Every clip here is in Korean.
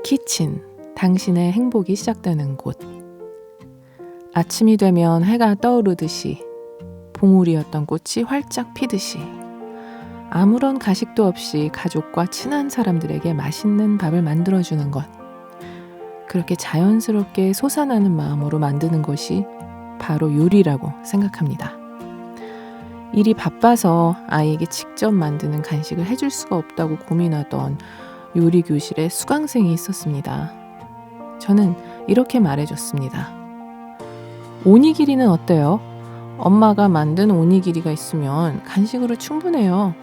키친, 당신의 행복이 시작되는 곳. 아침이 되면 해가 떠오르듯이 봉우리였던 꽃이 활짝 피듯이 아무런 가식도 없이 가족과 친한 사람들에게 맛있는 밥을 만들어주는 것. 그렇게 자연스럽게 솟아나는 마음으로 만드는 것이 바로 요리라고 생각합니다. 일이 바빠서 아이에게 직접 만드는 간식을 해줄 수가 없다고 고민하던 요리 교실에 수강생이 있었습니다. 저는 이렇게 말해줬습니다. 오니기리는 어때요? 엄마가 만든 오니기리가 있으면 간식으로 충분해요.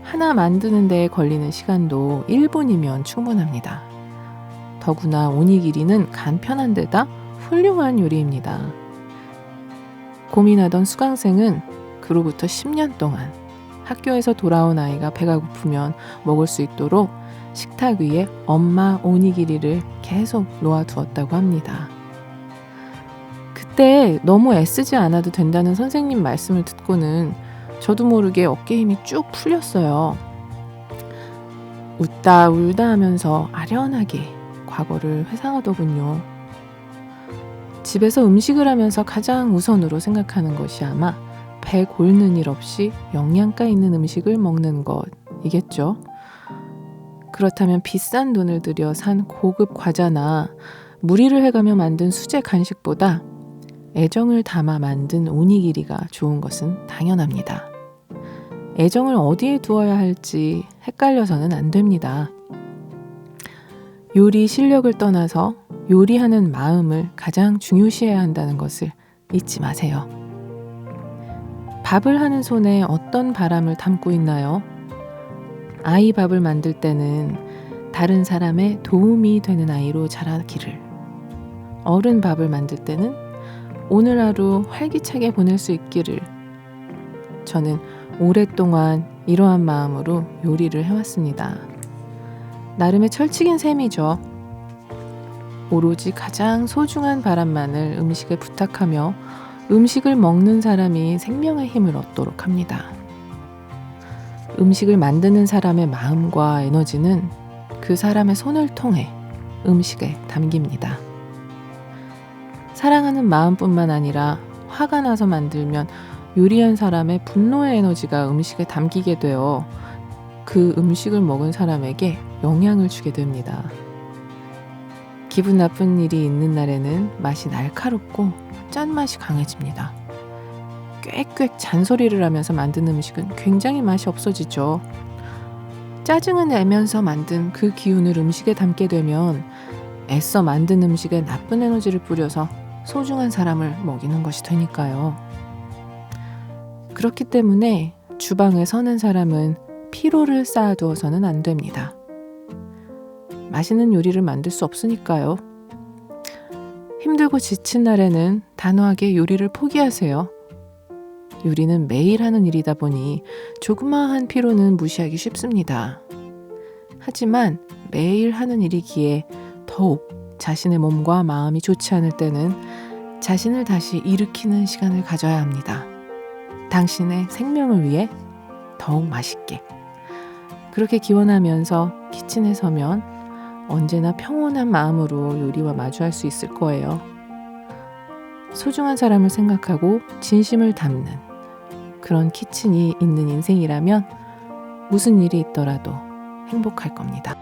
하나 만드는 데 걸리는 시간도 1분이면 충분합니다. 더구나 오니기리는 간편한 데다 훌륭한 요리입니다. 고민하던 수강생은 그로부터 10년 동안 학교에서 돌아온 아이가 배가 고프면 먹을 수 있도록 식탁 위에 엄마 오니기리를 계속 놓아두었다고 합니다. 그때 너무 애쓰지 않아도 된다는 선생님 말씀을 듣고는 저도 모르게 어깨 힘이 쭉 풀렸어요. 웃다 울다 하면서 아련하게 과거를 회상하더군요. 집에서 음식을 하면서 가장 우선으로 생각하는 것이 아마 배 골는 일 없이 영양가 있는 음식을 먹는 것이겠죠. 그렇다면 비싼 돈을 들여 산 고급 과자나 무리를 해가며 만든 수제 간식보다 애정을 담아 만든 오니기리가 좋은 것은 당연합니다. 애정을 어디에 두어야 할지 헷갈려서는 안 됩니다. 요리 실력을 떠나서 요리하는 마음을 가장 중요시해야 한다는 것을 잊지 마세요. 밥을 하는 손에 어떤 바람을 담고 있나요? 아이 밥을 만들 때는 다른 사람의 도움이 되는 아이로 자라기를, 어른 밥을 만들 때는 오늘 하루 활기차게 보낼 수 있기를. 저는 오랫동안 이러한 마음으로 요리를 해왔습니다. 나름의 철칙인 셈이죠. 오로지 가장 소중한 바람만을 음식에 부탁하며 음식을 먹는 사람이 생명의 힘을 얻도록 합니다. 음식을 만드는 사람의 마음과 에너지는 그 사람의 손을 통해 음식에 담깁니다. 사랑하는 마음뿐만 아니라 화가 나서 만들면 요리한 사람의 분노의 에너지가 음식에 담기게 되어 그 음식을 먹은 사람에게 영향을 주게 됩니다. 기분 나쁜 일이 있는 날에는 맛이 날카롭고 짠맛이 강해집니다. 꽥꽥 잔소리를 하면서 만든 음식은 굉장히 맛이 없어지죠. 짜증을 내면서 만든 그 기운을 음식에 담게 되면 애써 만든 음식에 나쁜 에너지를 뿌려서 소중한 사람을 먹이는 것이 되니까요. 그렇기 때문에 주방에 서는 사람은 피로를 쌓아두어서는 안 됩니다. 맛있는 요리를 만들 수 없으니까요. 힘들고 지친 날에는 단호하게 요리를 포기하세요. 요리는 매일 하는 일이다 보니 조그마한 피로는 무시하기 쉽습니다. 하지만 매일 하는 일이기에 더욱 자신의 몸과 마음이 좋지 않을 때는 자신을 다시 일으키는 시간을 가져야 합니다. 당신의 생명을 위해 더욱 맛있게. 그렇게 기원하면서 키친에 서면 언제나 평온한 마음으로 요리와 마주할 수 있을 거예요. 소중한 사람을 생각하고 진심을 담는 그런 키친이 있는 인생이라면 무슨 일이 있더라도 행복할 겁니다.